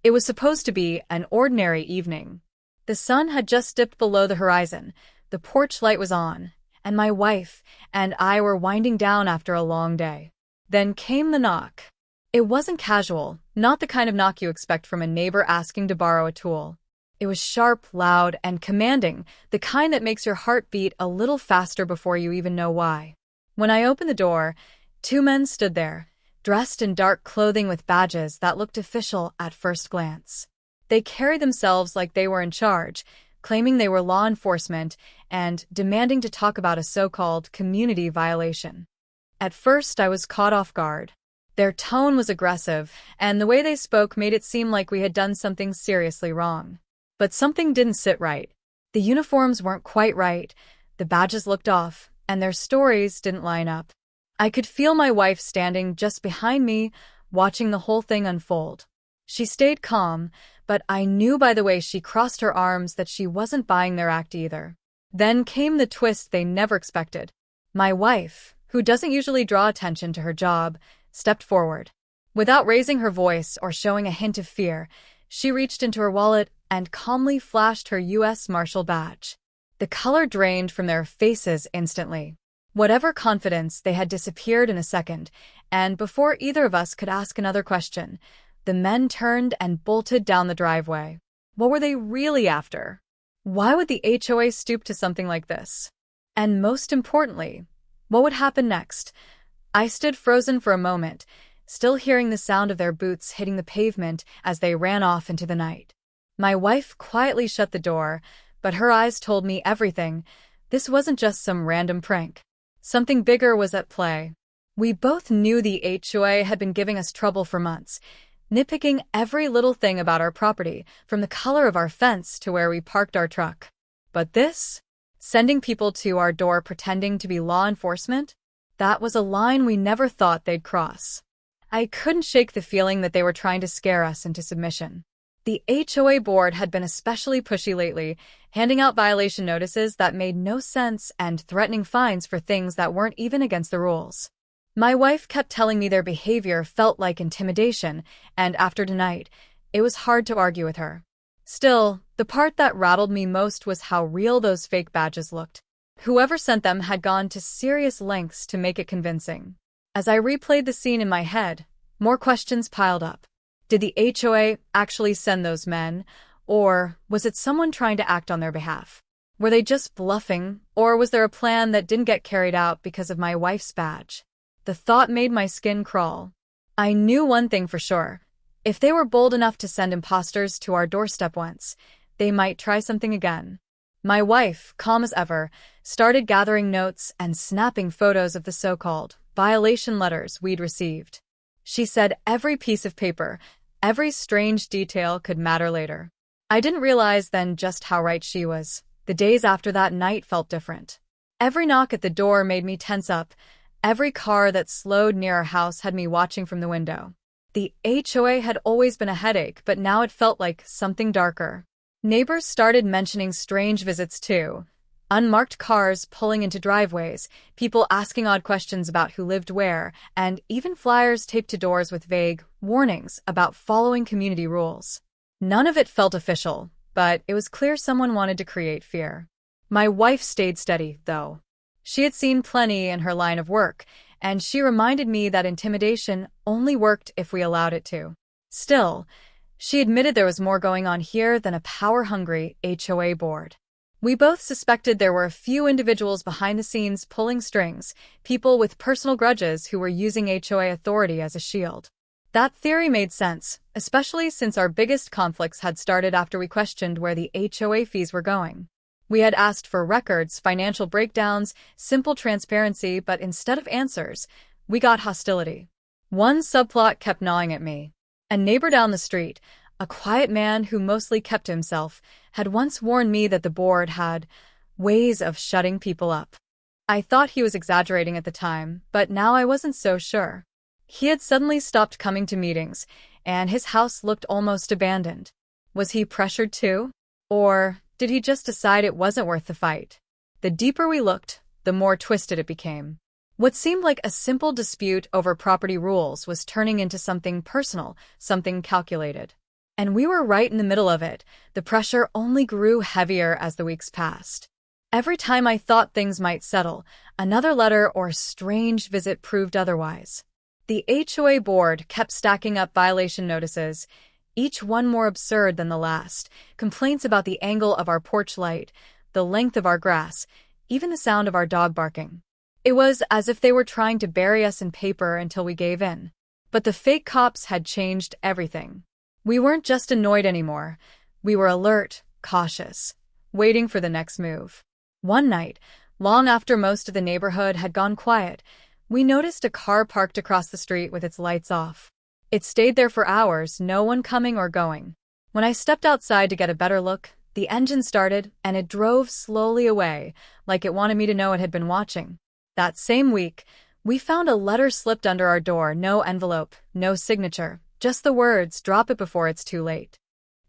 It was supposed to be an ordinary evening. The sun had just dipped below the horizon, the porch light was on, and my wife and I were winding down after a long day. Then came the knock. It wasn't casual, not the kind of knock you expect from a neighbor asking to borrow a tool. It was sharp, loud, and commanding, the kind that makes your heart beat a little faster before you even know why. When I opened the door, two men stood there, dressed in dark clothing with badges that looked official at first glance. They carried themselves like they were in charge, claiming they were law enforcement and demanding to talk about a so-called community violation. At first, I was caught off guard. Their tone was aggressive, and the way they spoke made it seem like we had done something seriously wrong. But something didn't sit right. The uniforms weren't quite right, the badges looked off, and their stories didn't line up. I could feel my wife standing just behind me, watching the whole thing unfold. She stayed calm, but I knew by the way she crossed her arms that she wasn't buying their act either. Then came the twist they never expected. My wife, who doesn't usually draw attention to her job, stepped forward. Without raising her voice or showing a hint of fear, she reached into her wallet and calmly flashed her U.S. Marshal badge. The color drained from their faces instantly. Whatever confidence, they had disappeared in a second, and before either of us could ask another question, the men turned and bolted down the driveway. What were they really after? Why would the HOA stoop to something like this? And most importantly, what would happen next? I stood frozen for a moment, still hearing the sound of their boots hitting the pavement as they ran off into the night. My wife quietly shut the door, but her eyes told me everything. This wasn't just some random prank. Something bigger was at play. We both knew the HOA had been giving us trouble for months, nitpicking every little thing about our property, from the color of our fence to where we parked our truck. But this? Sending people to our door pretending to be law enforcement? That was a line we never thought they'd cross. I couldn't shake the feeling that they were trying to scare us into submission. The HOA board had been especially pushy lately, handing out violation notices that made no sense and threatening fines for things that weren't even against the rules. My wife kept telling me their behavior felt like intimidation, and after tonight, it was hard to argue with her. Still, the part that rattled me most was how real those fake badges looked. Whoever sent them had gone to serious lengths to make it convincing. As I replayed the scene in my head, more questions piled up. Did the HOA actually send those men, or was it someone trying to act on their behalf? Were they just bluffing, or was there a plan that didn't get carried out because of my wife's badge? The thought made my skin crawl. I knew one thing for sure. If they were bold enough to send impostors to our doorstep once, they might try something again. My wife, calm as ever, started gathering notes and snapping photos of the so-called violation letters we'd received. She said every piece of paper, every strange detail could matter later. I didn't realize then just how right she was. The days after that night felt different. Every knock at the door made me tense up. Every car that slowed near our house had me watching from the window. The HOA had always been a headache, but now it felt like something darker. Neighbors started mentioning strange visits too. Unmarked cars pulling into driveways, people asking odd questions about who lived where, and even flyers taped to doors with vague warnings about following community rules. None of it felt official, but it was clear someone wanted to create fear. My wife stayed steady, though. She had seen plenty in her line of work, and she reminded me that intimidation only worked if we allowed it to. Still, she admitted there was more going on here than a power-hungry HOA board. We both suspected there were a few individuals behind the scenes pulling strings, people with personal grudges who were using HOA authority as a shield. That theory made sense, especially since our biggest conflicts had started after we questioned where the HOA fees were going. We had asked for records, financial breakdowns, simple transparency, but instead of answers, we got hostility. One subplot kept gnawing at me. A neighbor down the street, a quiet man who mostly kept to himself, had once warned me that the board had ways of shutting people up. I thought he was exaggerating at the time, but now I wasn't so sure. He had suddenly stopped coming to meetings, and his house looked almost abandoned. Was he pressured too? Or did he just decide it wasn't worth the fight? The deeper we looked, the more twisted it became. What seemed like a simple dispute over property rules was turning into something personal, something calculated. And we were right in the middle of it. The pressure only grew heavier as the weeks passed. Every time I thought things might settle, another letter or strange visit proved otherwise. The HOA board kept stacking up violation notices, each one more absurd than the last. Complaints about the angle of our porch light, the length of our grass, even the sound of our dog barking. It was as if they were trying to bury us in paper until we gave in. But the fake cops had changed everything. We weren't just annoyed anymore. We were alert, cautious, waiting for the next move. One night, long after most of the neighborhood had gone quiet, we noticed a car parked across the street with its lights off. It stayed there for hours, no one coming or going. When I stepped outside to get a better look, the engine started and it drove slowly away, like it wanted me to know it had been watching. That same week, we found a letter slipped under our door, no envelope, no signature, just the words, "Drop it before it's too late."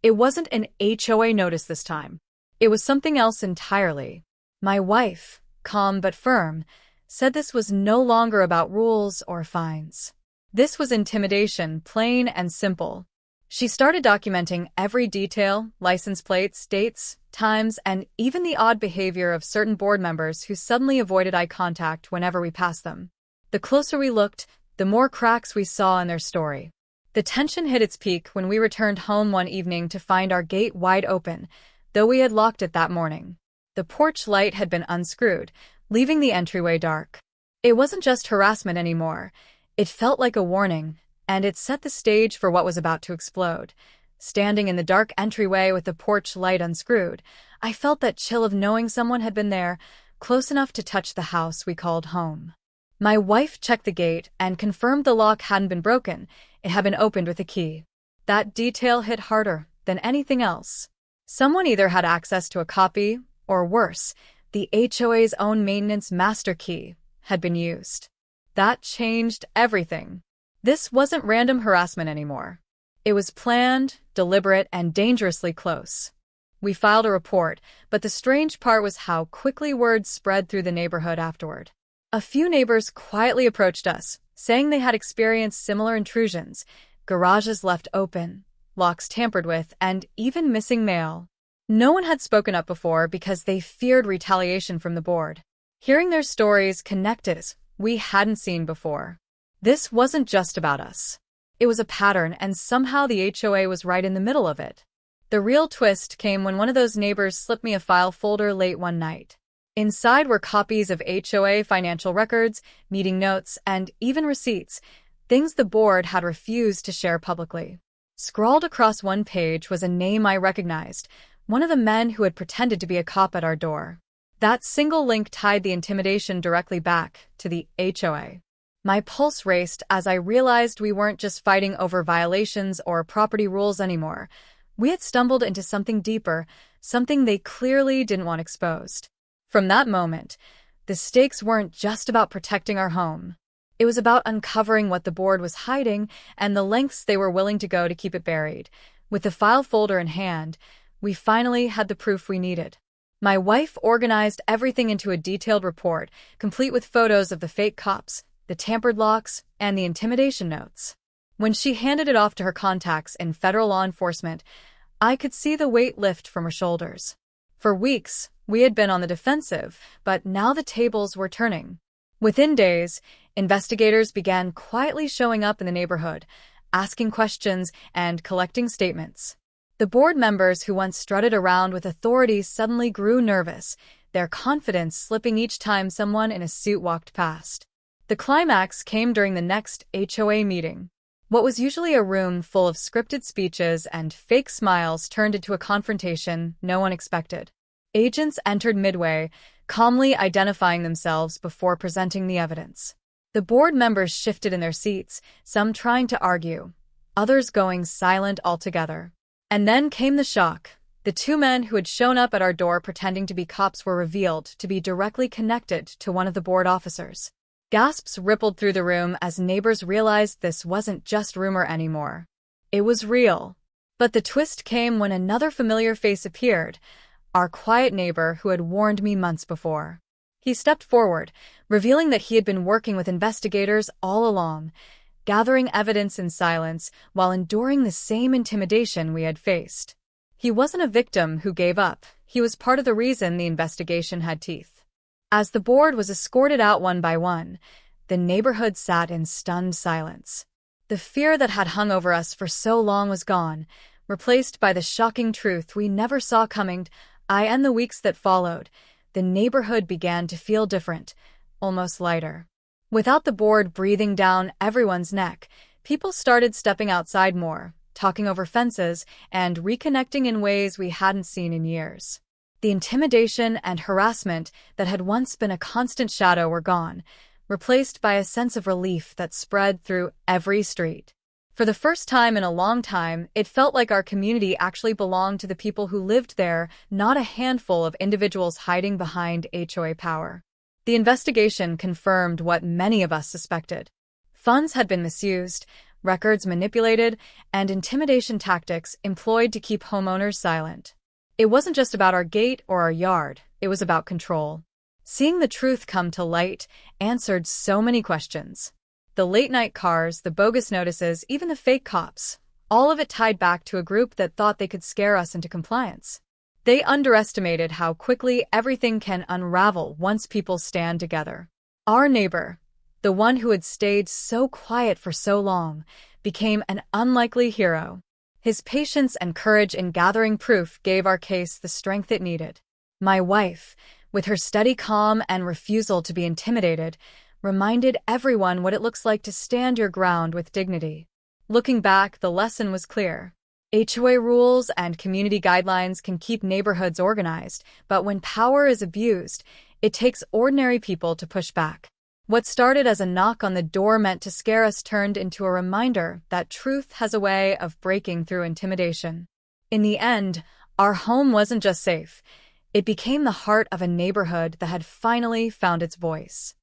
It wasn't an HOA notice this time. It was something else entirely. My wife, calm but firm, said this was no longer about rules or fines. This was intimidation, plain and simple. She started documenting every detail, license plates, dates, times, and even the odd behavior of certain board members who suddenly avoided eye contact whenever we passed them. The closer we looked, the more cracks we saw in their story. The tension hit its peak when we returned home one evening to find our gate wide open, though we had locked it that morning. The porch light had been unscrewed, leaving the entryway dark. It wasn't just harassment anymore. It felt like a warning, and it set the stage for what was about to explode. Standing in the dark entryway with the porch light unscrewed, I felt that chill of knowing someone had been there, close enough to touch the house we called home. My wife checked the gate and confirmed the lock hadn't been broken. It had been opened with a key. That detail hit harder than anything else. Someone either had access to a copy, or worse, the HOA's own maintenance master key had been used. That changed everything. This wasn't random harassment anymore. It was planned, deliberate, and dangerously close. We filed a report, but the strange part was how quickly word spread through the neighborhood afterward. A few neighbors quietly approached us, saying they had experienced similar intrusions, garages left open, locks tampered with, and even missing mail. No one had spoken up before because they feared retaliation from the board. Hearing their stories connected us we hadn't seen before. This wasn't just about us. It was a pattern, and somehow the HOA was right in the middle of it. The real twist came when one of those neighbors slipped me a file folder late one night. Inside were copies of HOA financial records, meeting notes, and even receipts, things the board had refused to share publicly. Scrawled across one page was a name I recognized, one of the men who had pretended to be a cop at our door. That single link tied the intimidation directly back to the HOA. My pulse raced as I realized we weren't just fighting over violations or property rules anymore. We had stumbled into something deeper, something they clearly didn't want exposed. From that moment, the stakes weren't just about protecting our home. It was about uncovering what the board was hiding and the lengths they were willing to go to keep it buried. With the file folder in hand, we finally had the proof we needed. My wife organized everything into a detailed report, complete with photos of the fake cops, the tampered locks, and the intimidation notes. When she handed it off to her contacts in federal law enforcement, I could see the weight lift from her shoulders. For weeks, we had been on the defensive, but now the tables were turning. Within days, investigators began quietly showing up in the neighborhood, asking questions and collecting statements. The board members who once strutted around with authority suddenly grew nervous, their confidence slipping each time someone in a suit walked past. The climax came during the next HOA meeting. What was usually a room full of scripted speeches and fake smiles turned into a confrontation no one expected. Agents entered midway, calmly identifying themselves before presenting the evidence. The board members shifted in their seats, some trying to argue, others going silent altogether. And then came the shock. The two men who had shown up at our door pretending to be cops were revealed to be directly connected to one of the board officers. Gasps rippled through the room as neighbors realized this wasn't just rumor anymore. It was real. But the twist came when another familiar face appeared, our quiet neighbor who had warned me months before. He stepped forward, revealing that he had been working with investigators all along. gathering evidence in silence while enduring the same intimidation we had faced. He wasn't a victim who gave up. He was part of the reason the investigation had teeth. As the board was escorted out one by one, the neighborhood sat in stunned silence. The fear that had hung over us for so long was gone, replaced by the shocking truth we never saw coming. In the weeks that followed, the neighborhood began to feel different, almost lighter. Without the board breathing down everyone's neck, people started stepping outside more, talking over fences, and reconnecting in ways we hadn't seen in years. The intimidation and harassment that had once been a constant shadow were gone, replaced by a sense of relief that spread through every street. For the first time in a long time, it felt like our community actually belonged to the people who lived there, not a handful of individuals hiding behind HOA power. The investigation confirmed what many of us suspected. Funds had been misused, records manipulated, and intimidation tactics employed to keep homeowners silent. It wasn't just about our gate or our yard, it was about control. Seeing the truth come to light answered so many questions. The late-night cars, the bogus notices, even the fake cops, all of it tied back to a group that thought they could scare us into compliance. They underestimated how quickly everything can unravel once people stand together. Our neighbor, the one who had stayed so quiet for so long, became an unlikely hero. His patience and courage in gathering proof gave our case the strength it needed. My wife, with her steady calm and refusal to be intimidated, reminded everyone what it looks like to stand your ground with dignity. Looking back, the lesson was clear. HOA rules and community guidelines can keep neighborhoods organized, but when power is abused, it takes ordinary people to push back. What started as a knock on the door meant to scare us turned into a reminder that truth has a way of breaking through intimidation. In the end, our home wasn't just safe. It became the heart of a neighborhood that had finally found its voice.